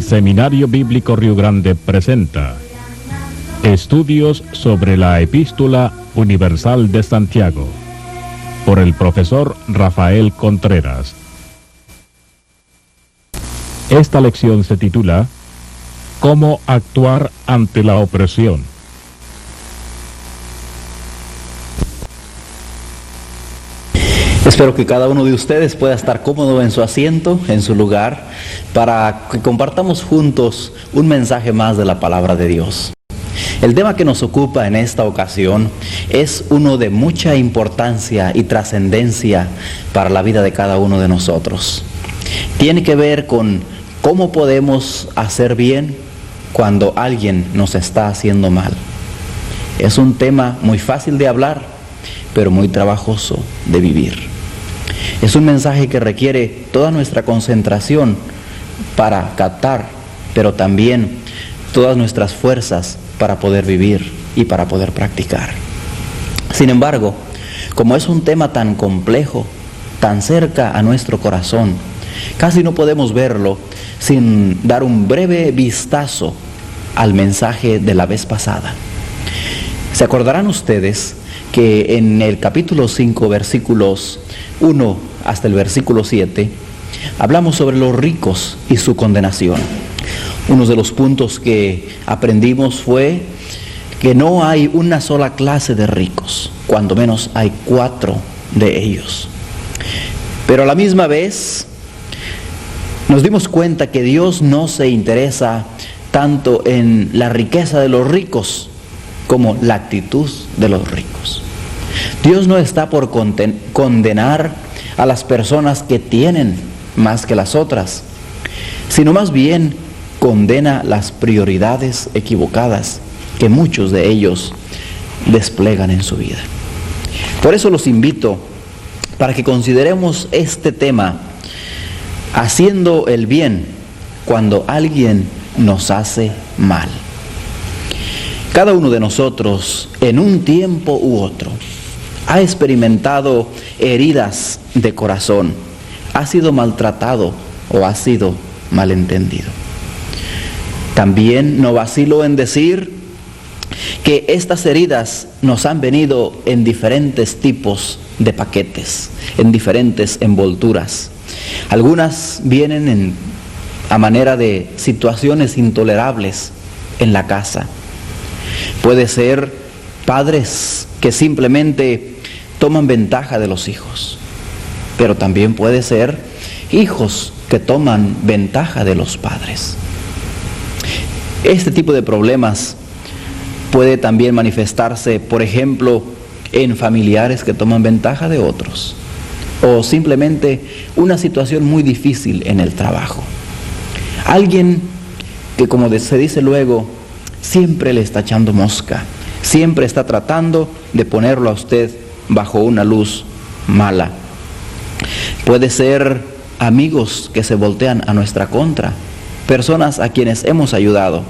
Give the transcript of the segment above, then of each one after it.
Seminario Bíblico Río Grande presenta Estudios sobre la Epístola Universal de Santiago por el profesor Rafael Contreras. Esta lección se titula ¿Cómo actuar ante la opresión? Espero que cada uno de ustedes pueda estar cómodo en su asiento, en su lugar, para que compartamos juntos un mensaje más de la palabra de Dios. El tema que nos ocupa en esta ocasión es uno de mucha importancia y trascendencia para la vida de cada uno de nosotros. Tiene que ver con cómo podemos hacer bien cuando alguien nos está haciendo mal. Es un tema muy fácil de hablar, pero muy trabajoso de vivir. Es un mensaje que requiere toda nuestra concentración para captar, pero también todas nuestras fuerzas para poder vivir y para poder practicar. Sin embargo, como es un tema tan complejo, tan cerca a nuestro corazón, casi no podemos verlo sin dar un breve vistazo al mensaje de la vez pasada. ¿Se acordarán ustedes que en el capítulo 5, versículos 1 hasta el versículo 7, hablamos sobre los ricos y su condenación? Uno de los puntos que aprendimos fue que no hay una sola clase de ricos, cuando menos hay 4 de ellos. Pero a la misma vez nos dimos cuenta que Dios no se interesa tanto en la riqueza de los ricos como la actitud de los ricos. Dios no está por condenar a las personas que tienen más que las otras, sino más bien condena las prioridades equivocadas que muchos de ellos desplegan en su vida. Por eso los invito para que consideremos este tema, haciendo el bien cuando alguien nos hace mal. Cada uno de nosotros, en un tiempo u otro, ha experimentado heridas de corazón, ha sido maltratado o ha sido malentendido. También no vacilo en decir que estas heridas nos han venido en diferentes tipos de paquetes, en diferentes envolturas. Algunas vienen a manera de situaciones intolerables en la casa. Puede ser padres que simplemente toman ventaja de los hijos, pero también puede ser hijos que toman ventaja de los padres. Este tipo de problemas puede también manifestarse, por ejemplo, en familiares que toman ventaja de otros, o simplemente una situación muy difícil en el trabajo. Alguien que, como se dice luego, siempre le está echando mosca, siempre está tratando de ponerlo a usted bajo una luz mala. Puede ser amigos que se voltean a nuestra contra, personas a quienes hemos ayudado,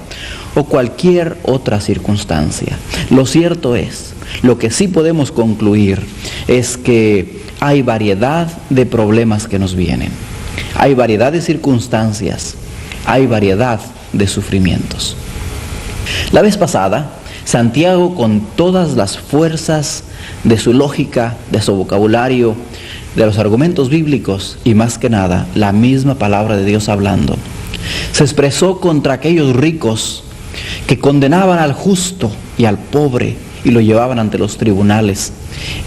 o cualquier otra circunstancia. Lo cierto es, lo que sí podemos concluir es que hay variedad de problemas que nos vienen, hay variedad de circunstancias, hay variedad de sufrimientos. La vez pasada, Santiago, con todas las fuerzas de su lógica, de su vocabulario, de los argumentos bíblicos y más que nada, la misma palabra de Dios hablando, se expresó contra aquellos ricos que condenaban al justo y al pobre y lo llevaban ante los tribunales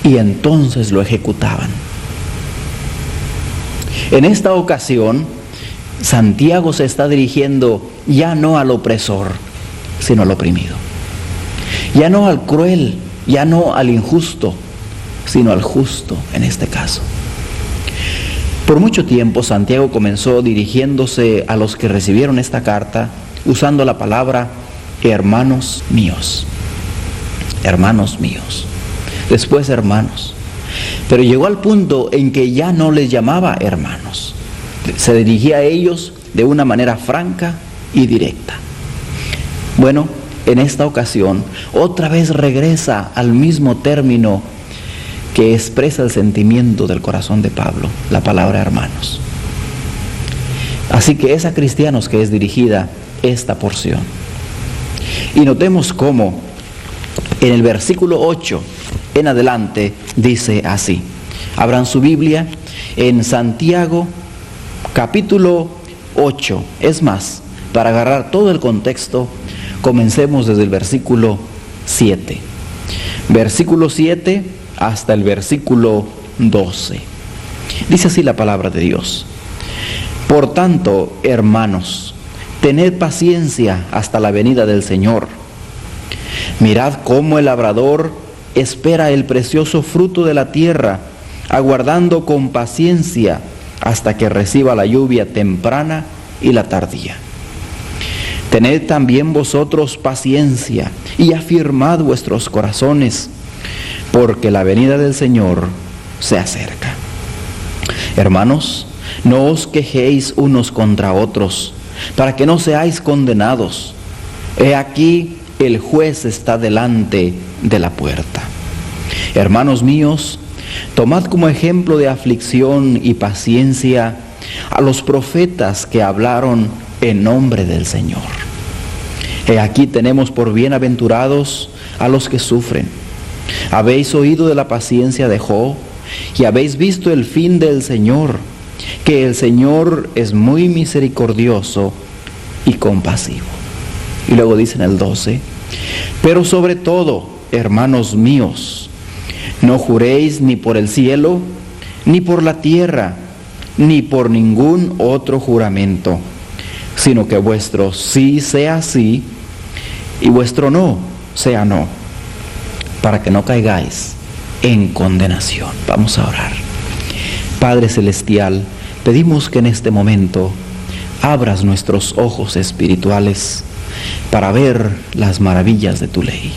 y entonces lo ejecutaban. En esta ocasión, Santiago se está dirigiendo ya no al opresor, sino al oprimido. Ya no al cruel, ya no al injusto, sino al justo en este caso. Por mucho tiempo Santiago comenzó dirigiéndose a los que recibieron esta carta usando la palabra hermanos míos. Hermanos míos. Después hermanos. Pero llegó al punto en que ya no les llamaba hermanos. Se dirigía a ellos de una manera franca y directa. Bueno, en esta ocasión, otra vez regresa al mismo término que expresa el sentimiento del corazón de Pablo, la palabra hermanos. Así que es a cristianos que es dirigida esta porción. Y notemos cómo en el versículo 8 en adelante dice así. Abran su Biblia en Santiago capítulo 8. Es más, para agarrar todo el contexto, comencemos desde el versículo 7. Versículo 7 hasta el versículo 12. Dice así la palabra de Dios. Por tanto, hermanos, tened paciencia hasta la venida del Señor. Mirad cómo el labrador espera el precioso fruto de la tierra, aguardando con paciencia hasta que reciba la lluvia temprana y la tardía. Tened también vosotros paciencia y afirmad vuestros corazones, porque la venida del Señor se acerca. Hermanos, no os quejéis unos contra otros, para que no seáis condenados. He aquí, el juez está delante de la puerta. Hermanos míos, tomad como ejemplo de aflicción y paciencia a los profetas que hablaron en nombre del Señor. He aquí tenemos por bienaventurados a los que sufren. Habéis oído de la paciencia de Job y habéis visto el fin del Señor, que el Señor es muy misericordioso y compasivo. Y luego dice en el 12, pero sobre todo, hermanos míos, no juréis ni por el cielo, ni por la tierra, ni por ningún otro juramento, sino que vuestro sí sea sí, y vuestro no sea no, para que no caigáis en condenación. Vamos a orar. Padre Celestial, pedimos que en este momento abras nuestros ojos espirituales para ver las maravillas de tu ley.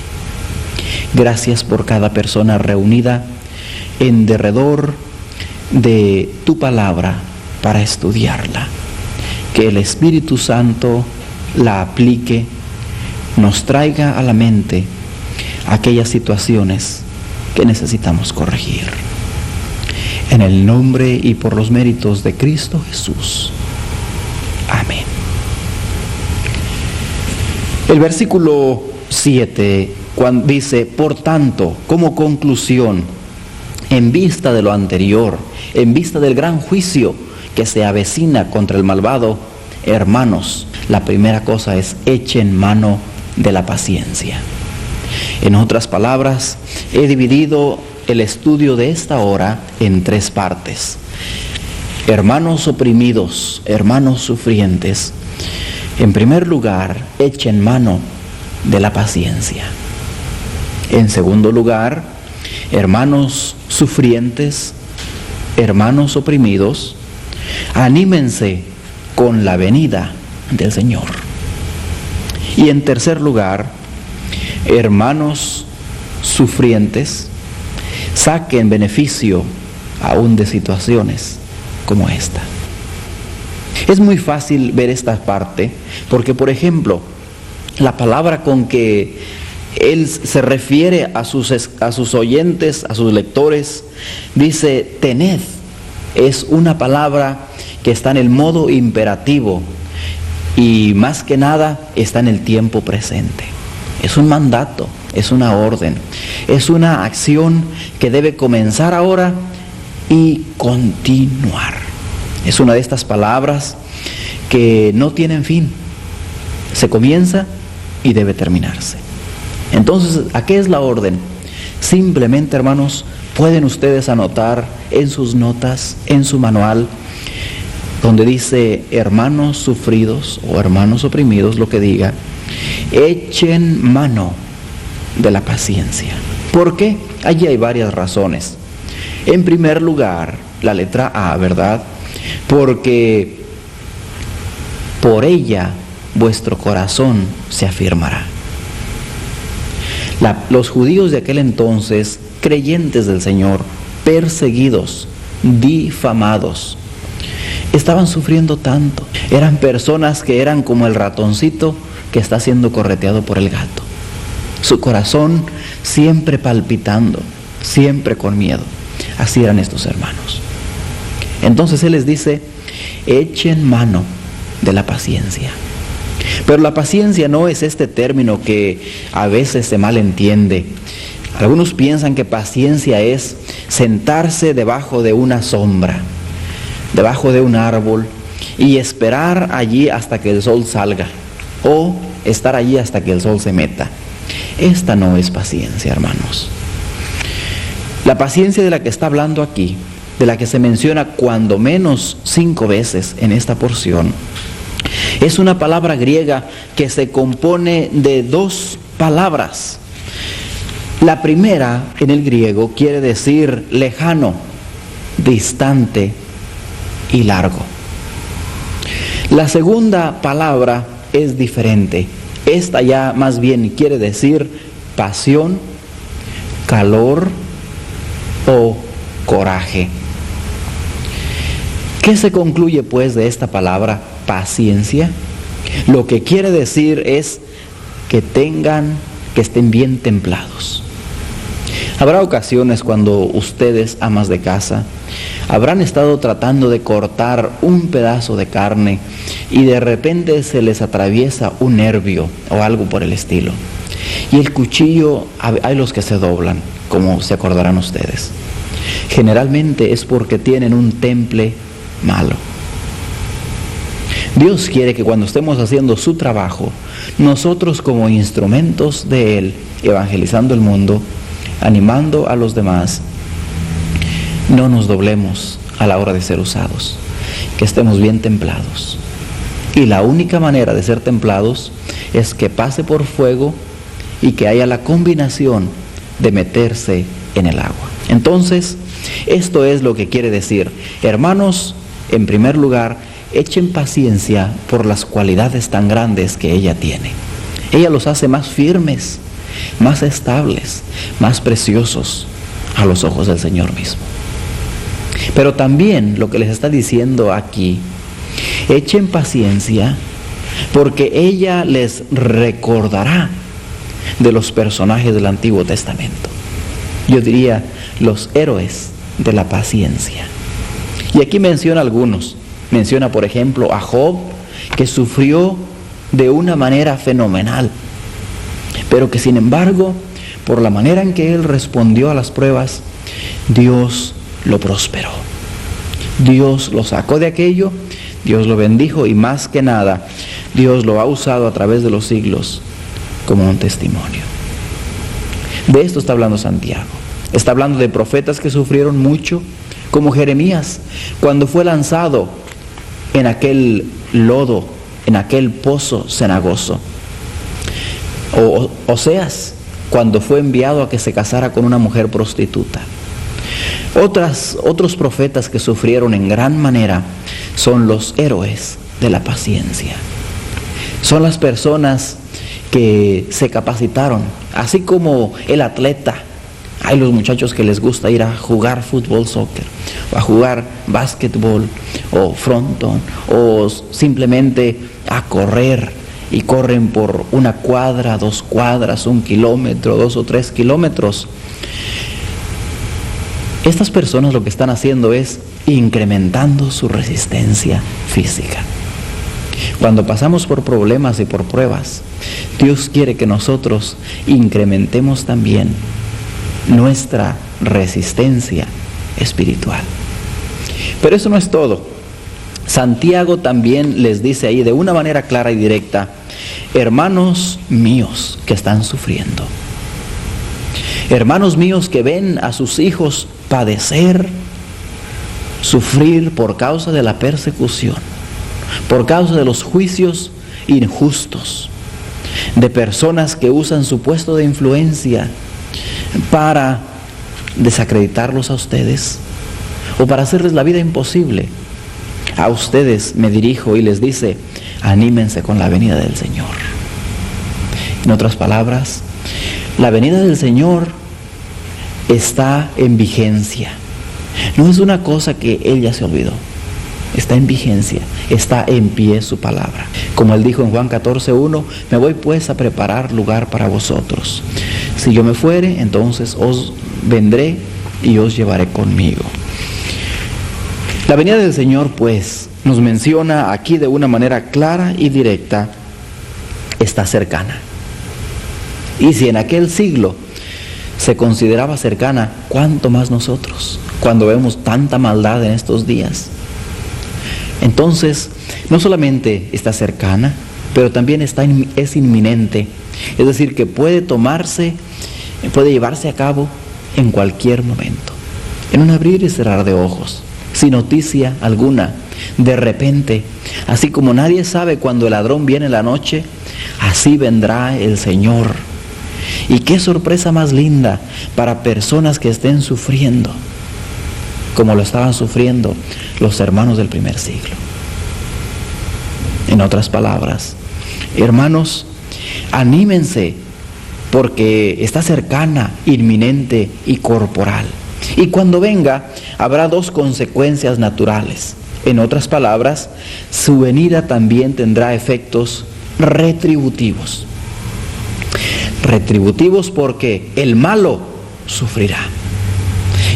Gracias por cada persona reunida en derredor de tu palabra para estudiarla. Que el Espíritu Santo la aplique, nos traiga a la mente aquellas situaciones que necesitamos corregir. En el nombre y por los méritos de Cristo Jesús. Amén. El versículo 7 cuando dice, por tanto, como conclusión, en vista de lo anterior, en vista del gran juicio que se avecina contra el malvado, hermanos, la primera cosa es echen mano de la paciencia. En otras palabras, he dividido el estudio de esta hora en 3 partes. Hermanos oprimidos, hermanos sufrientes, en primer lugar, echen mano de la paciencia. En segundo lugar, hermanos sufrientes, hermanos oprimidos, anímense con la venida del Señor. Y en tercer lugar, hermanos sufrientes, saquen beneficio aún de situaciones como esta. Es muy fácil ver esta parte porque, por ejemplo, la palabra con que él se refiere a sus oyentes, a sus lectores, dice tened, es una palabra que está en el modo imperativo y más que nada está en el tiempo presente. Es un mandato, es una orden, es una acción que debe comenzar ahora y continuar. Es una de estas palabras que no tienen fin. Se comienza y debe terminarse. Entonces, ¿a qué es la orden? Simplemente, hermanos, pueden ustedes anotar en sus notas, en su manual, donde dice hermanos sufridos o hermanos oprimidos, lo que diga, echen mano de la paciencia. ¿Por qué? Allí hay varias razones. En primer lugar, la letra A, ¿verdad? Porque por ella vuestro corazón se afirmará. Los judíos de aquel entonces, creyentes del Señor, perseguidos, difamados, estaban sufriendo tanto. Eran personas que eran como el ratoncito que está siendo correteado por el gato. Su corazón siempre palpitando, siempre con miedo. Así eran estos hermanos. Entonces Él les dice, echen mano de la paciencia. Pero la paciencia no es este término que a veces se malentiende. Algunos piensan que paciencia es sentarse debajo de una sombra, debajo de un árbol, y esperar allí hasta que el sol salga, o estar allí hasta que el sol se meta. Esta no es paciencia, hermanos. La paciencia de la que está hablando aquí, de la que se menciona cuando menos 5 veces en esta porción, es una palabra griega que se compone de 2 palabras. La primera en el griego quiere decir lejano, distante y largo. La segunda palabra es diferente. Esta ya más bien quiere decir pasión, calor o coraje. ¿Qué se concluye pues de esta palabra paciencia? Lo que quiere decir es que estén bien templados. Habrá ocasiones cuando ustedes, amas de casa, habrán estado tratando de cortar un pedazo de carne y de repente se les atraviesa un nervio o algo por el estilo. Y el cuchillo, hay los que se doblan, como se acordarán ustedes. Generalmente es porque tienen un temple malo. Dios quiere que cuando estemos haciendo su trabajo, nosotros como instrumentos de Él, evangelizando el mundo, animando a los demás, no nos doblemos a la hora de ser usados, que estemos bien templados. Y la única manera de ser templados es que pase por fuego y que haya la combinación de meterse en el agua. Entonces, esto es lo que quiere decir: hermanos, en primer lugar, echen paciencia por las cualidades tan grandes que ella tiene. Ella los hace más firmes, más estables, más preciosos a los ojos del Señor mismo. Pero también lo que les está diciendo aquí, echen paciencia porque ella les recordará de los personajes del Antiguo Testamento. Yo diría los héroes de la paciencia. Y aquí menciona algunos. Menciona, por ejemplo, a Job, que sufrió de una manera fenomenal, pero que sin embargo, por la manera en que él respondió a las pruebas, Dios lo prosperó. Dios lo sacó de aquello, Dios lo bendijo y más que nada, Dios lo ha usado a través de los siglos como un testimonio. De esto está hablando Santiago. Está hablando de profetas que sufrieron mucho, como Jeremías, cuando fue lanzado en aquel lodo, en aquel pozo cenagoso. O Oseas, cuando fue enviado a que se casara con una mujer prostituta. Otros profetas que sufrieron en gran manera son los héroes de la paciencia. Son las personas que se capacitaron, así como el atleta. Hay los muchachos que les gusta ir a jugar fútbol, soccer, o a jugar básquetbol, o frontón, o simplemente a correr, y corren por 1 cuadra, 2 cuadras, 1 kilómetro, 2 o 3 kilómetros. Estas personas lo que están haciendo es incrementando su resistencia física. Cuando pasamos por problemas y por pruebas, Dios quiere que nosotros incrementemos también nuestra resistencia espiritual. Pero eso no es todo. Santiago también les dice ahí de una manera clara y directa: hermanos míos que están sufriendo, hermanos míos que ven a sus hijos padecer, sufrir por causa de la persecución, por causa de los juicios injustos, de personas que usan su puesto de influencia para desacreditarlos a ustedes o para hacerles la vida imposible. A ustedes me dirijo y les dice: anímense con la venida del Señor. En otras palabras, la venida del Señor está en vigencia. No es una cosa que Él ya se olvidó. Está en vigencia, está en pie su palabra. Como Él dijo en Juan 14:1, me voy pues a preparar lugar para vosotros. Si yo me fuere, entonces os vendré y os llevaré conmigo. La venida del Señor, pues, nos menciona aquí de una manera clara y directa, está cercana. Y si en aquel siglo se consideraba cercana, ¿cuánto más nosotros, cuando vemos tanta maldad en estos días? Entonces, no solamente está cercana, pero también es inminente. Es decir, que puede llevarse a cabo en cualquier momento, en un abrir y cerrar de ojos, sin noticia alguna, de repente. Así como nadie sabe cuándo el ladrón viene en la noche, así vendrá el Señor. Y qué sorpresa más linda para personas que estén sufriendo, como lo estaban sufriendo los hermanos del primer siglo. En otras palabras, hermanos, anímense, porque está cercana, inminente y corporal. Y cuando venga, habrá dos consecuencias naturales. En otras palabras, su venida también tendrá efectos retributivos. Retributivos porque el malo sufrirá.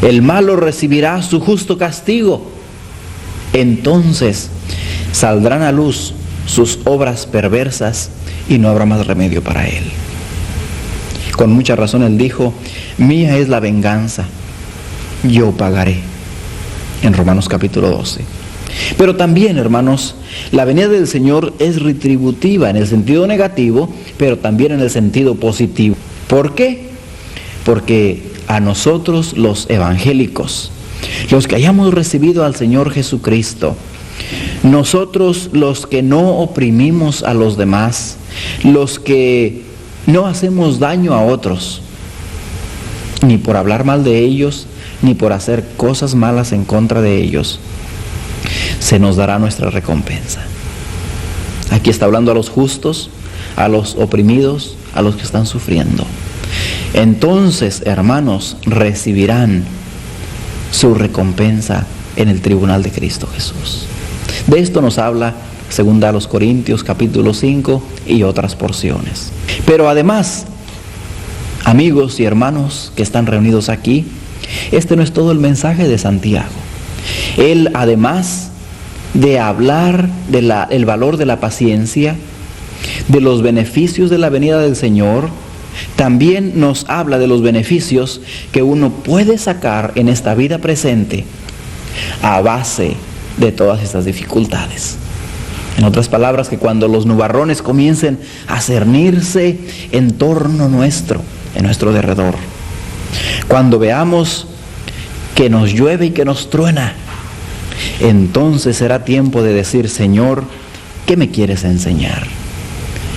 El malo recibirá su justo castigo. Entonces saldrán a luz sus obras perversas y no habrá más remedio para él. Con mucha razón él dijo: mía es la venganza, yo pagaré, en Romanos capítulo 12. Pero también, hermanos, la venida del Señor es retributiva en el sentido negativo, pero también en el sentido positivo. ¿Por qué? Porque a nosotros los evangélicos, los que hayamos recibido al Señor Jesucristo, nosotros los que no oprimimos a los demás, los que no hacemos daño a otros, ni por hablar mal de ellos, ni por hacer cosas malas en contra de ellos, se nos dará nuestra recompensa. Aquí está hablando a los justos, a los oprimidos, a los que están sufriendo. Entonces, hermanos, recibirán su recompensa en el tribunal de Cristo Jesús. De esto nos habla 2 Corintios capítulo 5 y otras porciones. Pero además, amigos y hermanos que están reunidos aquí, este no es todo el mensaje de Santiago. Él, además de hablar del valor de la paciencia, de los beneficios de la venida del Señor, también nos habla de los beneficios que uno puede sacar en esta vida presente a base de todas estas dificultades. En otras palabras, que cuando los nubarrones comiencen a cernirse en torno nuestro, en nuestro derredor, cuando veamos que nos llueve y que nos truena, entonces será tiempo de decir: Señor, ¿qué me quieres enseñar?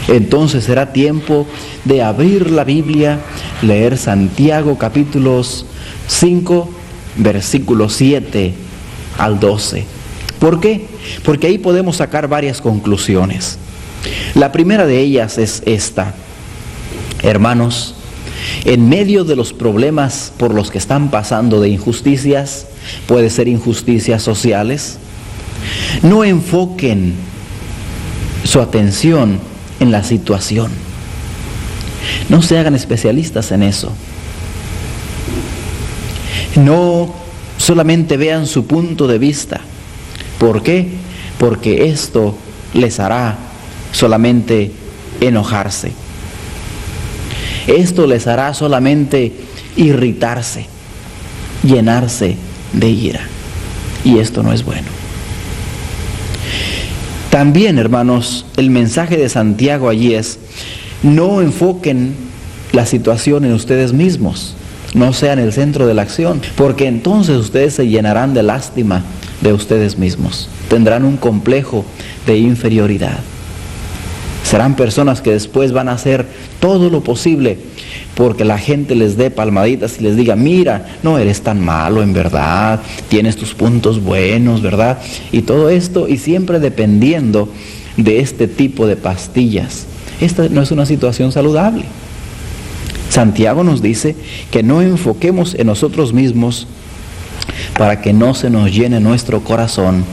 Entonces será tiempo de abrir la Biblia, leer Santiago capítulos 5, versículos 7 al 12. ¿Por qué? Porque ahí podemos sacar varias conclusiones. La primera de ellas es esta: hermanos, en medio de los problemas por los que están pasando de injusticias, puede ser injusticias sociales, no enfoquen su atención en la situación. No se hagan especialistas en eso. No solamente vean su punto de vista. ¿Por qué? Porque esto les hará solamente enojarse. Esto les hará solamente irritarse, llenarse de ira. Y esto no es bueno. También, hermanos, el mensaje de Santiago allí es: no enfoquen la situación en ustedes mismos, no sean el centro de la acción, porque entonces ustedes se llenarán de lástima de ustedes mismos, tendrán un complejo de inferioridad. Serán personas que después van a hacer todo lo posible porque la gente les dé palmaditas y les diga: mira, no eres tan malo en verdad, tienes tus puntos buenos, ¿verdad? Y todo esto, y siempre dependiendo de este tipo de pastillas. Esta no es una situación saludable. Santiago nos dice que no enfoquemos en nosotros mismos para que no se nos llene nuestro corazón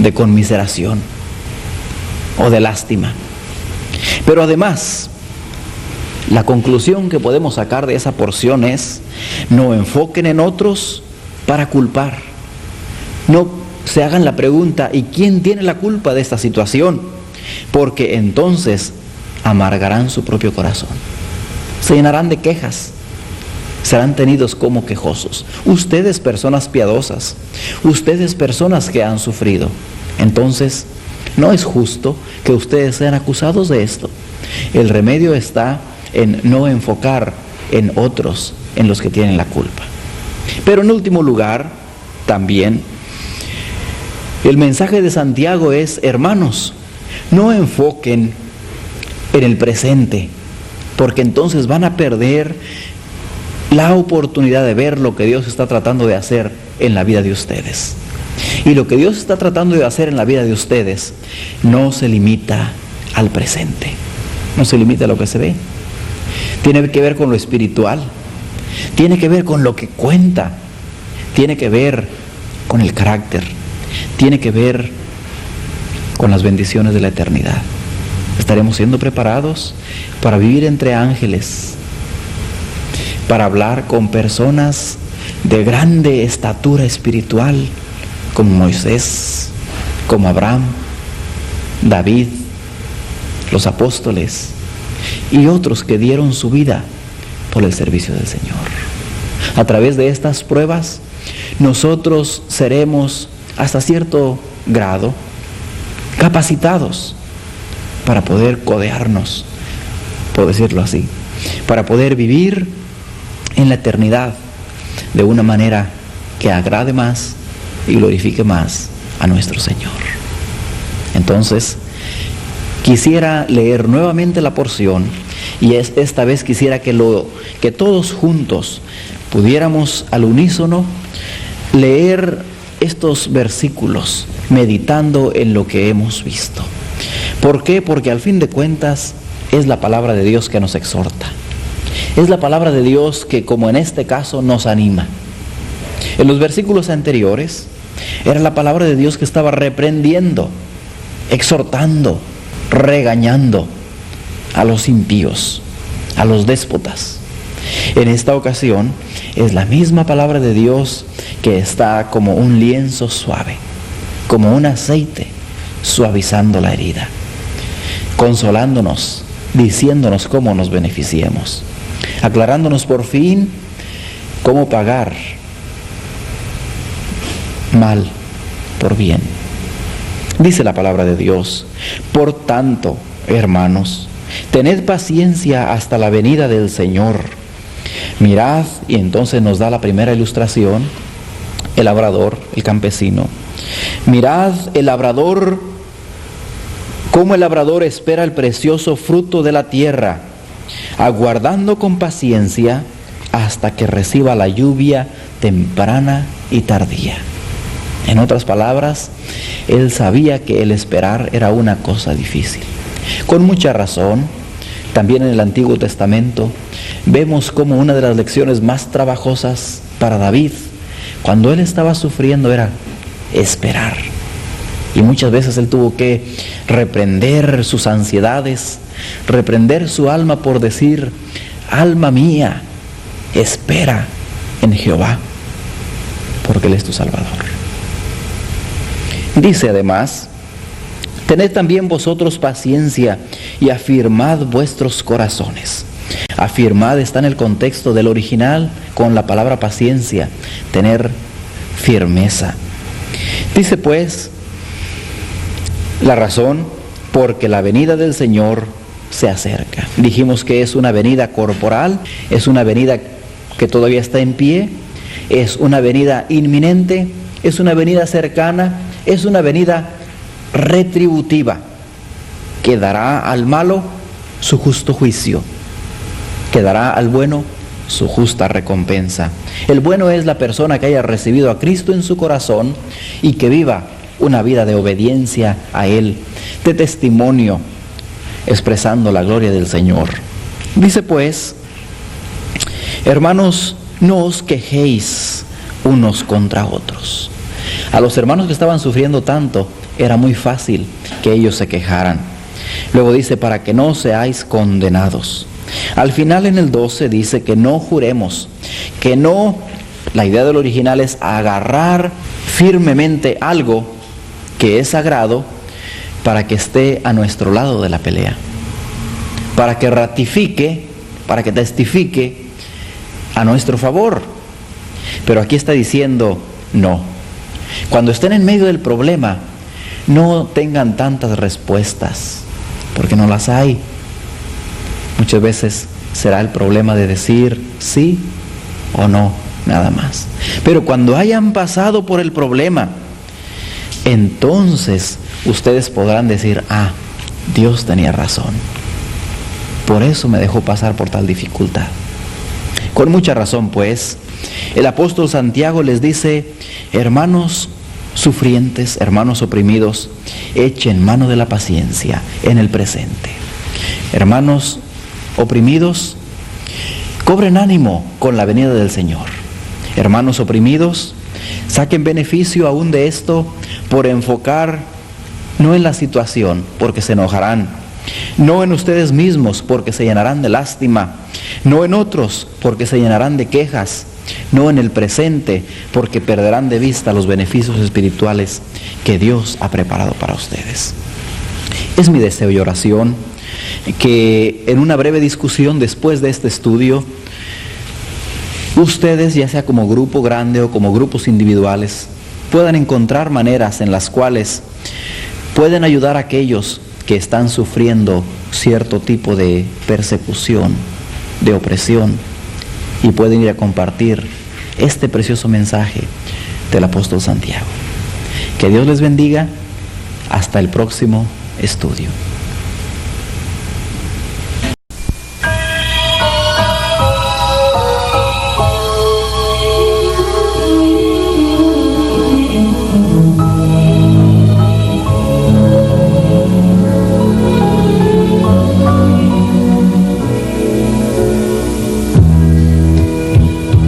de conmiseración o de lástima. Pero además, la conclusión que podemos sacar de esa porción es: no enfoquen en otros para culpar, No se hagan la pregunta, ¿y quién tiene la culpa de esta situación? Porque entonces amargarán su propio corazón. Se llenarán de quejas. Serán tenidos como quejosos. Ustedes, personas piadosas, ustedes, personas que han sufrido. Entonces, no es justo que ustedes sean acusados de esto. El remedio está en no enfocar en otros, en los que tienen la culpa. Pero en último lugar, también, el mensaje de Santiago es: hermanos, no enfoquen en el presente, porque entonces van a perder la oportunidad de ver lo que Dios está tratando de hacer en la vida de ustedes. Y lo que Dios está tratando de hacer en la vida de ustedes no se limita al presente, no se limita a lo que se ve. Tiene que ver con lo espiritual, tiene que ver con lo que cuenta, tiene que ver con el carácter, tiene que ver con las bendiciones de la eternidad. Estaremos siendo preparados para vivir entre ángeles, para hablar con personas de grande estatura espiritual, como Moisés, como Abraham, David, los apóstoles y otros que dieron su vida por el servicio del Señor. A través de estas pruebas, nosotros seremos hasta cierto grado capacitados para poder codearnos, por decirlo así, para poder vivir en la eternidad de una manera que agrade más y glorifique más a nuestro Señor. Entonces, quisiera leer nuevamente la porción, y esta vez quisiera que todos juntos pudiéramos al unísono leer estos versículos, meditando en lo que hemos visto. ¿Por qué? Porque al fin de cuentas es la palabra de Dios que nos exhorta. Es la palabra de Dios que, como en este caso, nos anima. En los versículos anteriores, era la palabra de Dios que estaba reprendiendo, exhortando, regañando a los impíos, a los déspotas. En esta ocasión, es la misma palabra de Dios que está como un lienzo suave, como un aceite, suavizando la herida, consolándonos, diciéndonos cómo nos beneficiemos, aclarándonos por fin cómo pagar mal por bien. Dice la palabra de Dios: por tanto, hermanos, tened paciencia hasta la venida del Señor. Mirad, y entonces nos da la primera ilustración, el labrador, el campesino. Mirad el labrador, cómo el labrador espera el precioso fruto de la tierra, aguardando con paciencia hasta que reciba la lluvia temprana y tardía. En otras palabras, él sabía que el esperar era una cosa difícil. Con mucha razón, también en el Antiguo Testamento, vemos como una de las lecciones más trabajosas para David, cuando él estaba sufriendo, era esperar. Y muchas veces él tuvo que reprender sus ansiedades, reprender su alma por decir: alma mía, espera en Jehová, porque Él es tu Salvador. Dice además: tened también vosotros paciencia y afirmad vuestros corazones. Afirmad está en el contexto del original con la palabra paciencia, tener firmeza. Dice pues la razón: porque la venida del Señor se acerca. Dijimos que es una venida corporal, es una venida que todavía está en pie, es una venida inminente, es una venida cercana, es una venida retributiva, que dará al malo su justo juicio, que dará al bueno su justa recompensa. El bueno es la persona que haya recibido a Cristo en su corazón y que viva una vida de obediencia a Él, de testimonio, expresando la gloria del Señor. Dice pues: hermanos, no os quejéis unos contra otros. A los hermanos que estaban sufriendo tanto, era muy fácil que ellos se quejaran. Luego dice: para que no seáis condenados. Al final, en el 12, dice que no juremos, que no, la idea del original es agarrar firmemente algo que es sagrado para que esté a nuestro lado de la pelea, para que ratifique, para que testifique a nuestro favor. Pero aquí está diciendo, no. Cuando estén en medio del problema, no tengan tantas respuestas, porque no las hay. Muchas veces será el problema de decir sí o no, nada más. Pero cuando hayan pasado por el problema, entonces ustedes podrán decir, Dios tenía razón. Por eso me dejó pasar por tal dificultad. Con mucha razón, pues, el apóstol Santiago les dice, hermanos sufrientes, hermanos oprimidos, echen mano de la paciencia en el presente. Hermanos oprimidos, cobren ánimo con la venida del Señor. Hermanos oprimidos, saquen beneficio aún de esto por enfocar no en la situación, porque se enojarán, no en ustedes mismos, porque se llenarán de lástima, no en otros, porque se llenarán de quejas, no en el presente, porque perderán de vista los beneficios espirituales que Dios ha preparado para ustedes. Es mi deseo y oración que en una breve discusión después de este estudio, ustedes, ya sea como grupo grande o como grupos individuales, puedan encontrar maneras en las cuales pueden ayudar a aquellos que están sufriendo cierto tipo de persecución, de opresión, y pueden ir a compartir este precioso mensaje del apóstol Santiago. Que Dios les bendiga. Hasta el próximo estudio.